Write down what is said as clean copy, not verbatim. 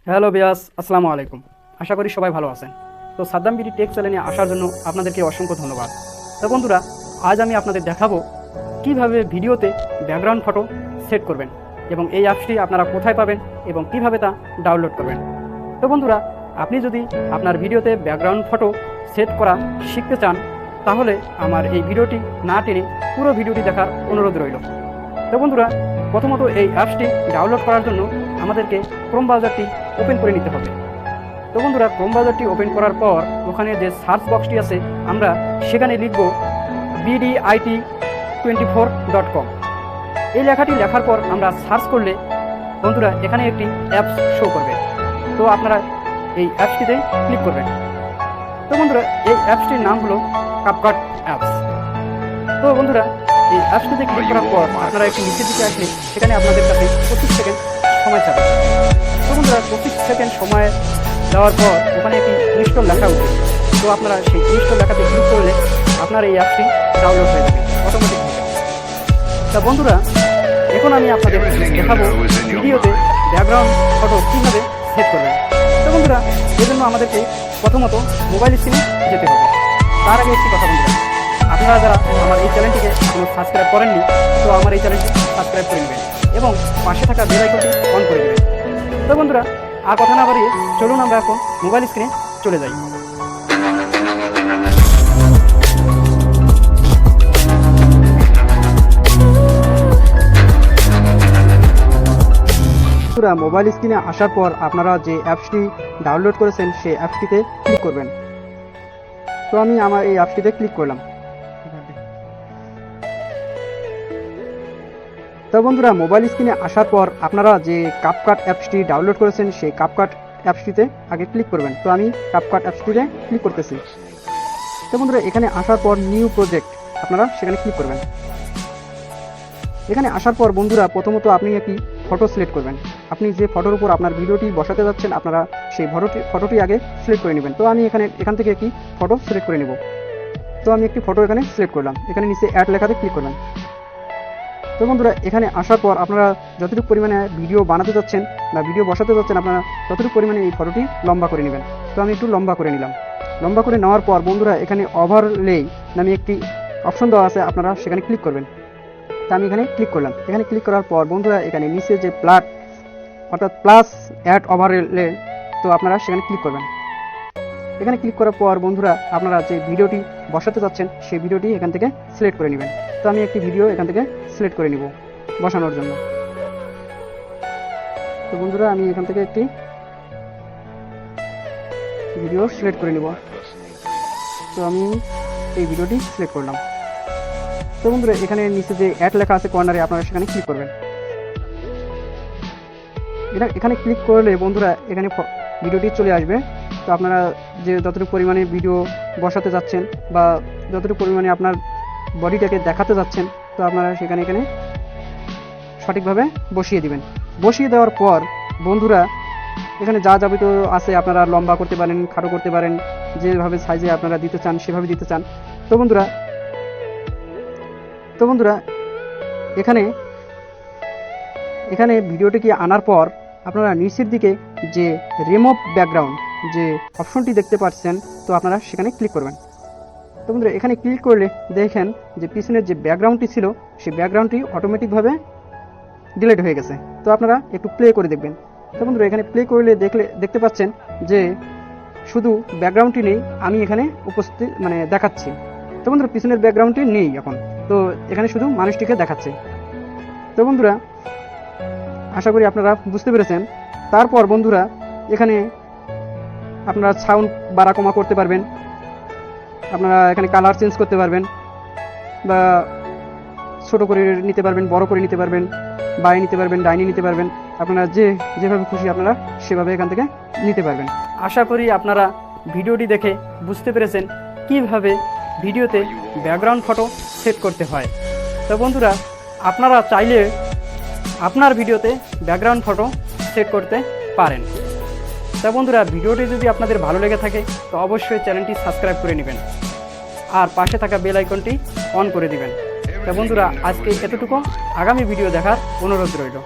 Hello বিয়াস, আসসালামু আলাইকুম। আশা করি সবাই ভালো আছেন। তো সাদ্দাম বিডি টেক চ্যানেলে আসার জন্য আপনাদেরকে অসংখ্য ধন্যবাদ। তো বন্ধুরা, আজ আমি আপনাদের দেখাবো কিভাবে ভিডিওতে ব্যাকগ্রাউন্ড ফটো সেট করবেন এবং এই অ্যাপসটি আপনারা কোথায় পাবেন এবং কিভাবে তা ডাউনলোড করবেন। তো বন্ধুরা, আপনি যদি আপনার ভিডিওতে ব্যাকগ্রাউন্ড ফটো সেট করা শিখতে চান তাহলে আমার এই ভিডিওটি না টেনে পুরো ভিডিওটি দেখার অনুরোধ রইল। তো বন্ধুরা, প্রথমত এই অ্যাপসটি ডাউনলোড করার জন্য আমাদেরকে ক্রোম ব্রাউজারটি ওপেন করে নিতে হবে। তো বন্ধুরা, ক্রোম ব্রাউজারটি ওপেন করার পর ওখানে যে সার্চ বক্সটি আছে আমরা সেখানে লিখব bdit24.com। এই লেখাটি লেখার পর আমরা সার্চ করলে বন্ধুরা এখানে একটি অ্যাপস শো করবে। তো আপনারা এই অ্যাপসটিতে ক্লিক করবেন। তো বন্ধুরা, এই অ্যাপসটির নাম হলো কাপকাট অ্যাপস। তো বন্ধুরা, এই অ্যাপসটিতে ক্লিক করার পর আপনারা একটু নিচের দিকে আসলে সেখানে আপনাদের কাছে 25 সেকেন্ড সময় চাবে। তো বন্ধুরা, 25 সেকেন্ড সময় দেওয়ার পর ওখানে একটি ইনস্টল লেখা উঠবে। তো আপনারা সেই ইনস্টল লেখাতে ক্লিক করলে আপনার এই অ্যাপসটি ডাউনলোড হয়ে যাবে অটোমেটিকভাবে। তা বন্ধুরা, এখন আমি আপনাদের দেখাবো ভিডিওতে ব্যাকগ্রাউন্ড ফটো কীভাবে সেট করবেন। তো বন্ধুরা, এজন্য আমাদেরকে প্রথমত মোবাইল স্ক্রিনে যেতে হবে। তার আগে একটি কথা বন্ধুরা, আপনারা যারা আমার এই চ্যানেলটিকে এখনো সাবস্ক্রাইব করেননি তো আমার এই চ্যানেলটি সাবস্ক্রাইব করে নেবেন এবং পাশে থাকা বেল আইকনটি অন করে দেবেন। তো বন্ধুরা, আর কথা না বাড়িয়ে চলুন আমরা এখন মোবাইল স্ক্রিনে চলে যাই। মোবাইল স্ক্রিনে আসার পর আপনারা যে অ্যাপসটি ডাউনলোড করেছেন সেই অ্যাপসটিতে ক্লিক করবেন। তো আমি আমার এই অ্যাপসটিতে ক্লিক করলাম। তো বন্ধুরা, মোবাইল স্ক্রিনে আসার পর আপনারা যে কাপকাট অ্যাপসটি ডাউনলোড করেছেন সেই কাপকাট অ্যাপসটিতে আগে ক্লিক করবেন। তো আমি কাপকাট অ্যাপসটিতে ক্লিক করতেছি। তো বন্ধুরা, এখানে আসার পর নিউ প্রজেক্ট আপনারা সেখানে ক্লিক করবেন। এখানে আসার পর বন্ধুরা প্রথমত আপনি একটি ফটো সিলেক্ট করবেন। আপনি যে ফটোর উপর আপনার ভিডিওটি বসাতে যাচ্ছেন আপনারা সেই ফটোটি আগে সিলেক্ট করে নেবেন। তো আমি এখান থেকে একটি ফটো সিলেক্ট করে নেব। তো আমি একটি ফটো এখানে সিলেক্ট করলাম। এখানে নিচে অ্যাড লেখাতে ক্লিক করবেন। তো বন্ধুরা, এখানে আসার পর আপনারা যতটুকু পরিমাণে ভিডিও বানাতে যাচ্ছেন বা ভিডিও বসাতে যাচ্ছেন আপনারা ততটুকু পরিমাণে এই ফটোটি লম্বা করে নেবেন। তো আমি একটু লম্বা করে নিলাম। লম্বা করে নেওয়ার পর বন্ধুরা এখানে ওভারলে নামে একটি অপশন দেওয়া আছে, আপনারা সেখানে ক্লিক করবেন। তো আমি এখানে ক্লিক করলাম। এখানে ক্লিক করার পর বন্ধুরা এখানে নিচে যে প্লাস অ্যাড ওভারলে, তো আপনারা সেখানে ক্লিক করবেন। এখানে ক্লিক করার পর বন্ধুরা আপনারা যে ভিডিওটি বসাতে যাচ্ছেন সেই ভিডিওটি এখান থেকে সিলেক্ট করে নেবেন। তো আমি একটি ভিডিও এখান থেকে সিলেক্ট করে নিব বসানোর জন্য। তো বন্ধুরা, আমি এখান থেকে একটি ভিডিও সিলেক্ট করে নিব। তো আমি এই ভিডিওটি সিলেক্ট করলাম। তো বন্ধুরা, এখানে নিচে যে অ্যাড লেখা আছে কর্নারে আপনারা সেখানে ক্লিক করবেন। এখানে ক্লিক করলে বন্ধুরা এখানে ভিডিওটি চলে আসবে। তো আপনারা যে যতটুকু পরিমাণে ভিডিও বসাতে যাচ্ছেন বা যতটুকু পরিমাণে আপনার বডিটাকে দেখাতে যাচ্ছেন তো আপনারা এখানে সঠিকভাবে বসিয়ে দিবেন। বসিয়ে দেওয়ার পর বন্ধুরা এখানে যা যাবতীয় আছে আপনারা লম্বা করতে পারেন, খাটো করতে পারেন, যেভাবে সাইজে আপনারা দিতে চান সেভাবে দিতে চান। তো বন্ধুরা এখানে ভিডিওটিকে আনার পর আপনারা নিচের দিকে যে রিমুভ ব্যাকগ্রাউন্ড যে অপশনটি দেখতে পাচ্ছেন তো আপনারা সেখানে ক্লিক করবেন। তো বন্ধুরা, এখানে ক্লিক করলে দেখেন যে পিছনের যে ব্যাকগ্রাউন্ডটি ছিল সেই ব্যাকগ্রাউন্ডটি অটোমেটিকভাবে ডিলিট হয়ে গেছে। তো আপনারা একটু প্লে করে দেখবেন। তো বন্ধুরা, এখানে প্লে করলে দেখতে পাচ্ছেন যে শুধু ব্যাকগ্রাউন্ডটি নেই, আমি এখানে উপস্থিত দেখাচ্ছি। তো বন্ধুরা, পিছনের ব্যাকগ্রাউন্ডটি নেই এখন, তো এখানে শুধু মানুষটিকে দেখাচ্ছে। তো বন্ধুরা, আশা করি আপনারা বুঝতে পেরেছেন। তারপর বন্ধুরা এখানে আপনারা সাউন্ড বাড়া কমা করতে পারবেন, আপনারা এখানে কালার চেঞ্জ করতে পারবেন বা ছোট করে নিতে পারবেন, বড় করে নিতে পারবেন, বাই নিতে পারবেন, ডাইনি নিতে পারবেন। আপনারা যেভাবে খুশি আপনারা সেভাবে এখান থেকে নিতে পারবেন। আশা করি আপনারা ভিডিওটি দেখে বুঝতে পেরেছেন কিভাবে ভিডিওতে ব্যাকগ্রাউন্ড ফটো সেট করতে হয়। তো বন্ধুরা, আপনারা চাইলে আপনার ভিডিওতে ব্যাকগ্রাউন্ড ফটো সেট করতে পারেন। তা বন্ধুরা, ভিডিওটি যদি আপনাদের ভালো লেগে থাকে তো অবশ্যই চ্যানেলটি সাবস্ক্রাইব করে নেবেন আর পাশে থাকা বেল আইকনটি অন করে দিবেন। তা বন্ধুরা, আজকে এতটুকু। আগামী ভিডিও দেখার অনুরোধ রইল।